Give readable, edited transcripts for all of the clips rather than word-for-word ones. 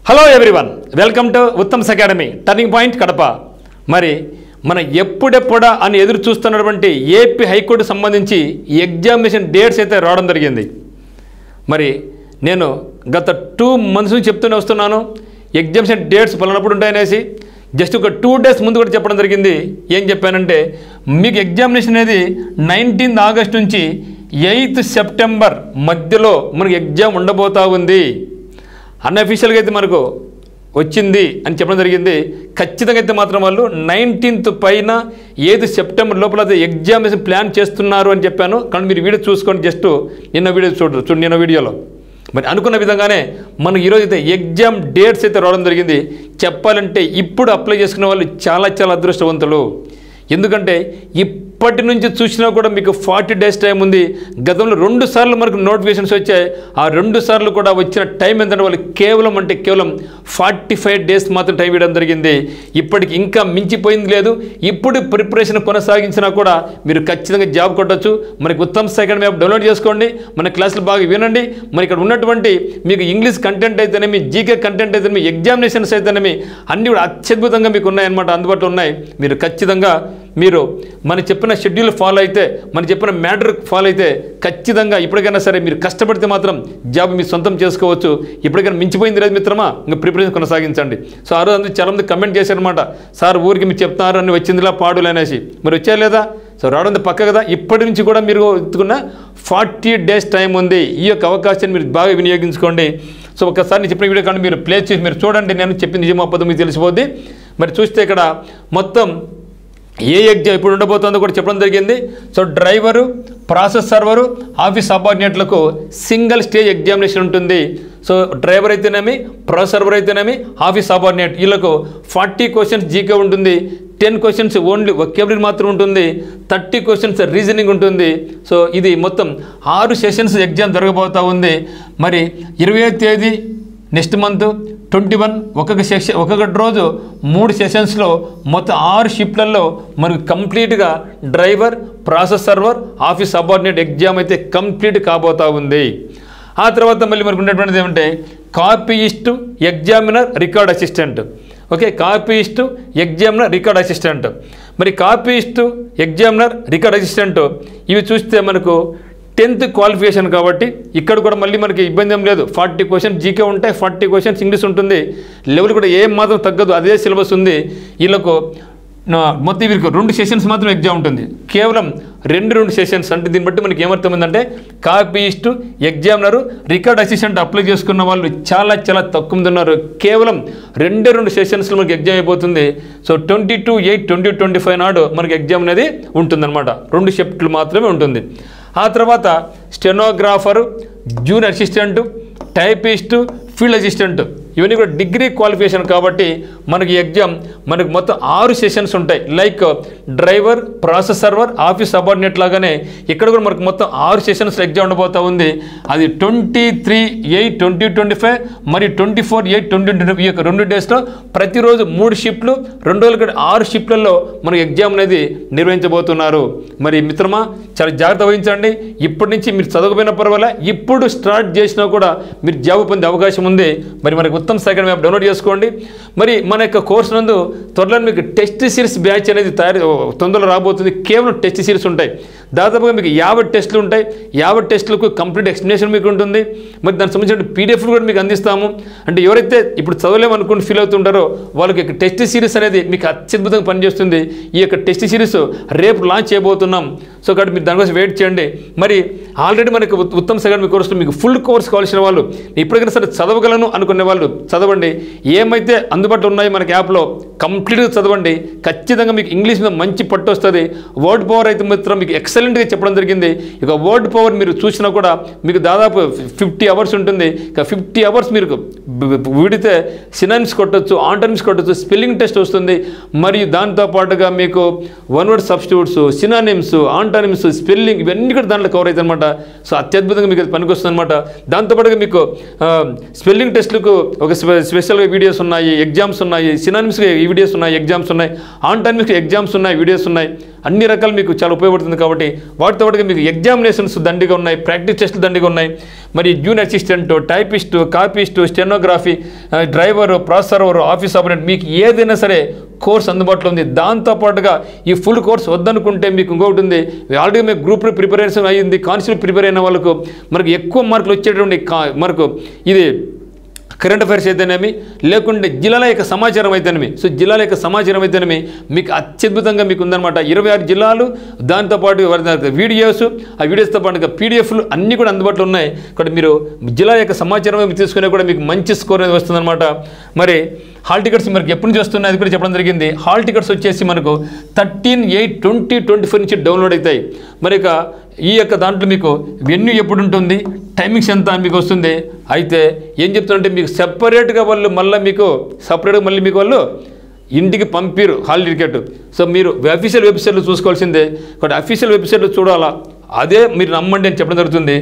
Hello everyone, welcome to Uttam's academy turning point Kadapa. మరి మన ఎప్పుడెప్పుడా అని ఎదురు చూస్తున్నటువంటి ఏపీ హైకోర్టు సంబంధించి ఎగ్జామినేషన్ డేట్స్ అయితే రావడం జరిగింది. మరి నేను గత 2 months నుంచి చెప్తూనే వస్తున్నాను, ఎగ్జామినేషన్ డేట్స్ పలానప్పుడు ఉంటాయనేసి. జస్ట్ ఒక 2 days ముందు కూడా చెప్పడం జరిగింది. ఏం చెప్పానంటే, మీకు ఎగ్జామినేషన్ అనేది 19th August నుంచి 8th September మధ్యలో మనకు ఎగ్జామ్ ఉండబోతా ఉంది. అన్అఫీషియల్గా అయితే మనకు వచ్చింది అని చెప్పడం జరిగింది. ఖచ్చితంగా అయితే మాత్రం వాళ్ళు 19th పైన 8th September లోపల అయితే ఎగ్జామినేషన్ ప్లాన్ చేస్తున్నారు అని చెప్పాను. కానీ మీరు వీడియో చూసుకోండి, జస్ట్ నిన్న వీడియో చూడండి, నిన్న వీడియోలో మరి అనుకున్న విధంగానే మనకు ఈరోజు అయితే ఎగ్జామ్ డేట్స్ అయితే రావడం జరిగింది. చెప్పాలంటే ఇప్పుడు అప్లై చేసుకునే వాళ్ళు చాలా అదృష్టవంతులు. ఎందుకంటే ఇప్పటి నుంచి చూసినా కూడా మీకు 40 days టైం ఉంది. గతంలో 2 సార్లు మనకు నోటిఫికేషన్స్ వచ్చాయి. ఆ 2 సార్లు కూడా వచ్చిన టైం ఎంతంటే వాళ్ళు కేవలం 45 days మాత్రం టైం ఇవ్వడం జరిగింది. ఇప్పటికి ఇంకా మించిపోయింది లేదు. ఇప్పుడు ప్రిపరేషన్ కొనసాగించినా కూడా మీరు ఖచ్చితంగా జాబ్ కొట్టచ్చు. మనకి ఉత్తమ్స్ అకాడమీ యాప్ డౌన్లోడ్ చేసుకోండి, మన క్లాసులు బాగా వినండి. మరి ఇక్కడ ఉన్నటువంటి మీకు ఇంగ్లీష్ కంటెంట్ అయితేనేమి, జీకే కంటెంట్ అయితేనేమి, ఎగ్జామినేషన్స్ అయితేనేమి అన్నీ కూడా అత్యద్భుతంగా మీకు ఉన్నాయన్నమాట, అందుబాటులో ఉన్నాయి. మీరు ఖచ్చితంగా మీరు మనం చెప్పిన షెడ్యూల్ ఫాలో అయితే, మనం చెప్పిన మ్యాటర్ ఫాలో అయితే ఖచ్చితంగా ఇప్పటికైనా సరే మీరు కష్టపడితే మాత్రం జాబ్ మీ సొంతం చేసుకోవచ్చు. ఇప్పటికైనా మించిపోయింది లేదు మిత్రమా, ఇంకా ప్రిపరేషన్ కొనసాగించండి. సో ఆ రోజు అందరూ చాలామంది కమెంట్ చేశారనమాట, సార్ ఊరికి మీరు చెప్తున్నారు అని వచ్చిందిలా పాడులు అనేసి. మరి వచ్చా లేదా? సో రావడం పక్క కదా. ఇప్పటి నుంచి కూడా మీరు ఎత్తుకున్న 40 days టైం ఉంది. ఈ యొక్క అవకాశాన్ని మీరు బాగా వినియోగించుకోండి. సో ఒకసారి నేను చెప్పిన వీడియో కానీ మీరు ప్లే చేసి మీరు చూడండి, నేను చెప్పింది నిజమో అబద్ధమో మీకు తెలిసిపోద్ది. మరి చూస్తే ఇక్కడ మొత్తం ఏ ఎగ్జామ్ ఇప్పుడు ఉండబోతుందో కూడా చెప్పడం జరిగింది. So driver, process server, office సబార్డినేట్లకు సింగిల్ స్టేజ్ ఎగ్జామినేషన్ ఉంటుంది. సో డ్రైవర్ అయితేనేమి, ప్రాసెస్ సర్వర్ అయితేనేమి, ఆఫీస్ సబార్డినేట్ వీళ్ళకు 40 questions జీకే ఉంటుంది. 10 questions ఓన్లీ వొకాబులరీ మాత్రం ఉంటుంది. 30 questions రీజనింగ్ ఉంటుంది. సో ఇది మొత్తం 6 sessions ఎగ్జామ్ జరగబోతూ ఉంది. మరి 20వ తేదీ నెక్స్ట్ మంత్ 21 ఒక్కొక్క రోజు 3 సెషన్స్లో మొత్తం 6 షిఫ్ట్లలో మనకు కంప్లీట్గా driver, process server, office subordinate exam అయితే కంప్లీట్ కాబోతూ ఉంది. ఆ తర్వాత మళ్ళీ మనకు ఉన్నటువంటిది ఏమంటే copyist, examiner, record assistant. Okay, copyist, examiner, record assistant. మరి కాపీయిస్టు, ఎగ్జామినర్, రికార్డ్ అసిస్టెంట్ ఇవి చూస్తే మనకు 10th క్వాలిఫికేషన్ కాబట్టి ఇక్కడ కూడా మళ్ళీ మనకి ఇబ్బంది ఏం లేదు. 40 questions జీకే ఉంటాయి, 40 questions ఇంగ్లీష్ ఉంటుంది. లెవెల్ కూడా ఏం మాత్రం తగ్గదు, అదే సిలబస్ ఉంది. వీళ్ళకు మొత్తం వీరికి 2 sessions మాత్రం ఎగ్జామ్ ఉంటుంది. కేవలం 2 sessions. అంటే దీన్ని బట్టి మనకి ఏమర్థమైందంటే కాపీయిస్టు, ఎగ్జామినరు, రికార్డ్ అసిస్టెంట్ అప్లై చేసుకున్న వాళ్ళు చాలా తక్కువ మంది ఉన్నారు. కేవలం 2 sessionsలో మనకి ఎగ్జామ్ అయిపోతుంది. సో 22/8/2025 నాడు మనకి ఎగ్జామ్ అనేది ఉంటుందన్నమాట. 2 షిఫ్ట్లు మాత్రమే ఉంటుంది. ఆ తర్వాత stenographer, junior assistant, typist, field assistant ఇవన్నీ కూడా డిగ్రీ క్వాలిఫికేషన్ కాబట్టి మనకి ఎగ్జామ్ మనకు మొత్తం 6 sessions ఉంటాయి. Like driver, process server, office subordinate లాగానే ఇక్కడ కూడా మనకు మొత్తం 6 sessions ఎగ్జామ్ ఉండబోతూ ఉంది. అది 23/8/2025 మరియు 24/8/2025 ఈ యొక్క 2 daysలో ప్రతిరోజు 3 షిఫ్ట్లు, 2 రోజులు కూడా 6 షిఫ్ట్లలో మనకు ఎగ్జామ్ అనేది నిర్వహించబోతున్నారు. మరి మిత్రమా చాలా జాగ్రత్త వహించండి. ఇప్పటి నుంచి మీరు చదవకపోయినా పర్వాలే, ఇప్పుడు స్టార్ట్ చేసినా కూడా మీరు జాబ్ పొందే అవకాశం ఉంది. మరి మనకు ఉత్తమ్స్ అకాడమీ యాప్ డౌన్లోడ్ చేసుకోండి. మరి మన యొక్క కోర్సు నందు త్వరలో మీకు టెస్ట్ సిరీస్ బ్యాచ్ అనేది తొందరలో రాబోతుంది. కేవలం టెస్ట్ సిరీస్ ఉంటాయి. దాదాపుగా మీకు 50 టెస్టులు ఉంటాయి. 50 టెస్టులకు కంప్లీట్ ఎక్స్ప్లెనేషన్ మీకు ఉంటుంది. మరి దానికి సంబంధించిన పీడిఎఫ్ కూడా మీకు అందిస్తాము. అంటే ఎవరైతే ఇప్పుడు చదవలేమనుకుని ఫీల్ అవుతుంటారో వాళ్ళకి టెస్ట్ సిరీస్ అనేది మీకు అత్యద్భుతంగా పనిచేస్తుంది. ఈ యొక్క టెస్ట్ సిరీస్ రేపు లాంచ్ చేయబోతున్నాం. సో కాబట్టి మీరు దానికోసం వెయిట్ చేయండి. మరి ఆల్రెడీ మనకు ఉత్తమ్స్ అకాడమీ కోర్సులో మీకు ఫుల్ కోర్స్ కావాల్సిన వాళ్ళు, ఇప్పటికైనా సరే చదవగలను అనుకునే వాళ్ళు చదవండి. ఏమైతే అందుబాటులో ఉన్నాయో మనకి యాప్లో కంప్లీట్గా చదవండి. ఖచ్చితంగా మీకు ఇంగ్లీష్ మీద మంచి పట్టు వస్తుంది. వర్డ్ పవర్ అయితే మాత్రం మీకు ఎక్సలెంట్గా చెప్పడం జరిగింది. ఇక వర్డ్ పవర్ మీరు చూసినా కూడా మీకు దాదాపు 50 hours ఉంటుంది. ఇక 50 hours మీరు వీడితే సినానిమ్స్ కొట్టచ్చు, ఆంటోనిమ్స్ కొట్టచ్చు, స్పెల్లింగ్ టెస్ట్ వస్తుంది. మరియు దాంతోపాటుగా మీకు 1 word substitutes, synonyms, antonyms ఆంటానిమ్స్, spelling ఇవన్నీ కూడా దాంట్లో కవర్ అవుతాయి అనమాట. సో అత్యద్భుతంగా మీకు అది పనికొస్తుంది అనమాట. దాంతోపాటుగా మీకు స్పెల్లింగ్ టెస్ట్లకు ఒక స్పెషల్గా వీడియోస్ ఉన్నాయి, ఎగ్జామ్స్ ఉన్నాయి, సినానిమ్స్గా వీడియోస్ ఉన్నాయి, ఎగ్జామ్స్ ఉన్నాయి, ఆంటానిమ్స్కి ఎగ్జామ్స్ ఉన్నాయి, వీడియోస్ ఉన్నాయి. అన్ని రకాలు మీకు చాలా ఉపయోగపడుతుంది. కాబట్టి వాటితో పాటుగా మీకు ఎగ్జామినేషన్స్ దండిగా ఉన్నాయి, ప్రాక్టీస్ టెస్టులు దండిగా ఉన్నాయి. మరి junior assistant, typist, copyist, stenography, driver, processor, office operator, మీకు ఏదైనా సరే కోర్స్ అందుబాటులో ఉంది. దాంతోపాటుగా ఈ ఫుల్ కోర్స్ వద్దనుకుంటే మీకు ఇంకొకటి ఉంది. ఆల్రెడీ మీకు గ్రూప్ ప్రిపరేషన్ అయ్యింది, కానిస్టేబుల్ ప్రిపేర్ అయిన వాళ్ళకు మనకు ఎక్కువ మార్కులు వచ్చేటువంటి మనకు ఇది కరెంట్ అఫైర్స్ అయితేనేమి, లేకుంటే జిల్లాల యొక్క సమాచారం అయితేనేమి. సో జిల్లాల యొక్క సమాచారం అయితేనేమి మీకు అత్యద్భుతంగా మీకు ఉందన్నమాట. 26 జిల్లాలు, దాంతోపాటు వీడియోస్, ఆ వీడియోస్తో పాటుగా పీడిఎఫ్లు అన్నీ కూడా అందుబాటులో ఉన్నాయి. ఇక్కడ మీరు జిల్లా యొక్క సమాచారం తీసుకునే కూడా మీకు మంచి స్కోర్ అనేది వస్తుందన్నమాట. మరి హాల్ టికెట్స్ మనకి ఎప్పటి నుంచి వస్తున్నాయి అది కూడా చెప్పడం జరిగింది. హాల్ టికెట్స్ వచ్చేసి మనకు 13/8/2024 నుంచి డౌన్లోడ్ అవుతాయి. మరి ఇక ఈ యొక్క దాంట్లో మీకు వెన్యూ ఎప్పుడు ఉంటుంది, టైమింగ్స్ ఎంత అని మీకు వస్తుంది. అయితే ఏం చెప్తుందంటే మీకు సెపరేట్గా వాళ్ళు మళ్ళీ మీకు సపరేట్గా మళ్ళీ మీకు వాళ్ళు ఇంటికి పంపిరు హాల్ టికెట్. సో మీరు అఫీషియల్ వెబ్సైట్లో చూసుకోవాల్సిందే. కాబట్టి అఫీషియల్ వెబ్సైట్లో చూడాలా, అదే మీరు నమ్మండి అని చెప్పడం జరుగుతుంది.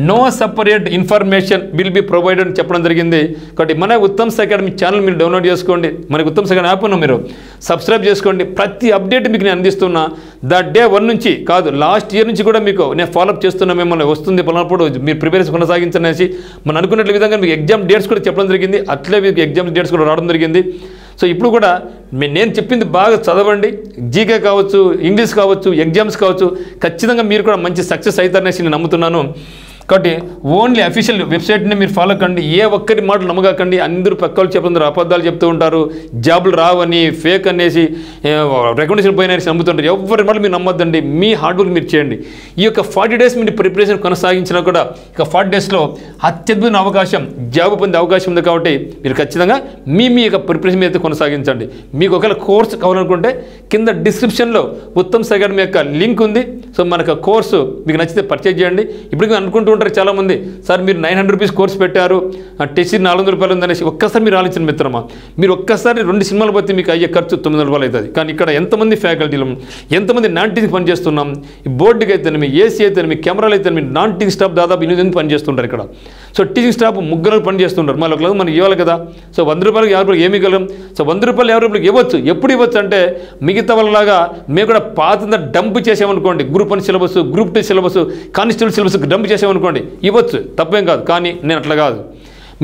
No separate information will be provided అని చెప్పడం జరిగింది. కాబట్టి మన ఉత్తమ్స్ అకాడమీ ఛానల్ మీరు డౌన్లోడ్ చేసుకోండి, మనకి ఉత్తమ్స్ అకాడమీ యాప్ను మీరు సబ్స్క్రైబ్ చేసుకోండి. ప్రతి అప్డేట్ మీకు నేను అందిస్తున్నా. డే 1 నుంచి కాదు, లాస్ట్ ఇయర్ నుంచి కూడా మీకు నేను ఫాలోఅప్ చేస్తున్నా. మిమ్మల్ని వస్తుంది పలానప్పుడు మీరు ప్రిపరేషన్ కొనసాగించనేసి మనం అనుకున్నట్ల విధంగా మీకు ఎగ్జామ్ డేట్స్ కూడా చెప్పడం జరిగింది. అట్లే మీకు ఎగ్జామ్ డేట్స్ కూడా రావడం జరిగింది. సో ఇప్పుడు కూడా నేను చెప్పింది బాగా చదవండి. జీకే కావచ్చు, ఇంగ్లీష్ కావచ్చు, ఎగ్జామ్స్ కావచ్చు, ఖచ్చితంగా మీరు కూడా మంచి సక్సెస్ అవుతారనేసి నేను నమ్ముతున్నాను. కాబట్టి ఓన్లీ అఫీషియల్ వెబ్సైట్ని మీరు ఫాలో కండి. ఏ ఒక్కరి మాటలు నమ్మకండి. అందరూ పక్కలు చెప్తున్నారు, అబద్ధాలు చెప్తూ ఉంటారు, జాబులు రావని, ఫేక్ అనేసి, రికమెండేషన్ పోయినసి నమ్ముతుంటారు. ఎవరి మాటలు మీరు నమ్మొద్దండి. మీ హార్డ్ వర్క్ మీరు చేయండి. ఈ యొక్క 40 డేస్ మీరు ప్రిపరేషన్ కొనసాగించినా కూడా ఇక 40 డేస్లో అత్యద్భుతమైన అవకాశం, జాబ్ పొందే అవకాశం ఉంది. కాబట్టి మీరు ఖచ్చితంగా మీ యొక్క ప్రిపరేషన్ మీద కొనసాగించండి. మీకు ఒకవేళ కోర్సు కావాలనుకుంటే కింద డిస్క్రిప్షన్లో ఉత్తమ్స్ అకాడమీ యొక్క లింక్ ఉంది. సో మనకు కోర్సు మీకు నచ్చితే పర్చేజ్ చేయండి. ఇప్పటికీ అనుకుంటూ ఉంటారు చాలామంది, సార్ మీరు 900 రూపీస్ కోర్స్ పెట్టారు, టెస్ట్ 400 రూపాయలు ఉందనేసి. ఒక్కసారి మీరు ఆలోచించిన మిత్రమా, మీరు ఒక్కసారి 2 సినిమాలు పోతే మీకు అయ్యే ఖర్చు 900 రూపాయలు అవుతుంది. కానీ ఇక్కడ ఎంతమంది ఫ్యాకల్టీలు, ఎంతమంది నాన్ టీచింగ్ పనిచేస్తున్నాం, ఈ బోర్డుకి అయితే మీ ఏసీ అయితే మీ కెమెరాలు అయితే మీ నాన్ టీచింగ్ స్టాఫ్ దాదాపు 8 మంది పనిచేస్తుంటారు ఇక్కడ. So teaching staff 3 పనిచేస్తుంటారు. మళ్ళీ ఒకళ్ళు మనకి ఇవ్వాలి కదా. సో 100 రూపాయలు 50 రూపాయలు ఏమి ఇవ్వగలం. సో 100 రూపాయలు 50 రూపాయలు ఇవ్వచ్చు. ఎప్పుడు ఇవ్వచ్చు అంటే మిగతా వాళ్ళలాగా మేము కూడా పాత డంప్ చేసామనుకోండి, group 1 syllabus, group 2 syllabus, constable syllabus dump చేసామనుకోండి, ఇవ్వచ్చు, తప్పేం కాదు. కానీ నేను అట్లా కాదు.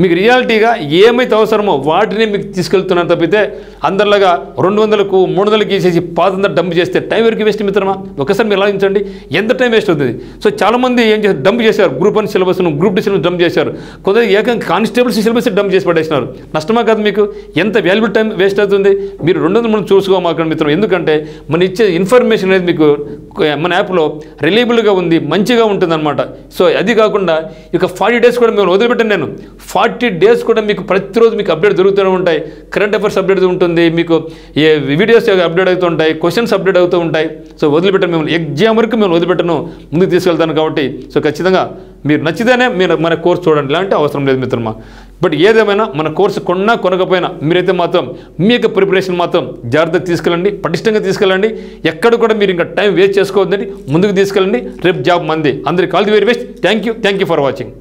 మీకు రియాలిటీగా ఏమైతే అవసరమో వాటిని మీకు తీసుకెళ్తున్నాను తప్పితే అందరిలాగా 200కు 300కి వేసేసి పాతంతా డంప్ చేస్తే టైం వరకు వేస్ట్ మిత్రమా. ఒకసారి మీరు ఆలోచించండి, ఎంత టైం వేస్ట్ అవుతుంది. సో చాలామంది ఏం చేస్తారు, డంప్ చేశారు. గ్రూప్ 1 సిలబస్ను, గ్రూప్ 2 సిలబస్ డంప్ చేశారు. కొందరు ఏకంగా కానిస్టేబుల్స్ సిలబస్ డంప్ చేసి పడేసినారు. నష్టమా కాదు మీకు? ఎంత వాల్యుబుల్ టైం వేస్ట్ అవుతుంది. మీరు 200 చూసుకోమాకండి మిత్రం. ఎందుకంటే మన ఇచ్చే ఇన్ఫర్మేషన్ అనేది మీకు మన యాప్లో రిలయబుల్గా ఉంది, మంచిగా ఉంటుందన్నమాట. సో అది కాకుండా ఇక 40 డేస్ కూడా మేము వదిలిపెట్టాను. నేను 40 డేస్ కూడా మీకు ప్రతిరోజు మీకు అప్డేట్ జరుగుతూనే ఉంటాయి. కరెంట్ అఫైర్స్ అప్డేట్ ఉంటుంది, మీకు ఏ వీడియోస్ అప్డేట్ అవుతూ ఉంటాయి, క్వశ్చన్స్ అప్డేట్ అవుతూ ఉంటాయి. సో వదిలిపెట్టాను, మేము ఎగ్జామ్ వరకు మేము వదిలిపెట్టను, ముందుకు తీసుకెళ్తాను. కాబట్టి సో ఖచ్చితంగా మీరు నచ్చితేనే మీరు మన కోర్స్ చూడండి, ఇలాంటి అవసరం లేదు మిత్రమా. బట్ ఏదేమైనా మన కోర్సు కొనకపోయినా మీరైతే మాత్రం మీ యొక్క ప్రిపరేషన్ మాత్రం జాగ్రత్తగా తీసుకెళ్ళండి, పటిష్టంగా తీసుకెళ్ళండి. ఎక్కడ కూడా మీరు ఇంకా టైం వేస్ట్ చేసుకోవద్దని ముందుకు తీసుకెళ్ళండి. రేపు జాబ్ మంది. అందరికీ all the very best. Thank you for watching.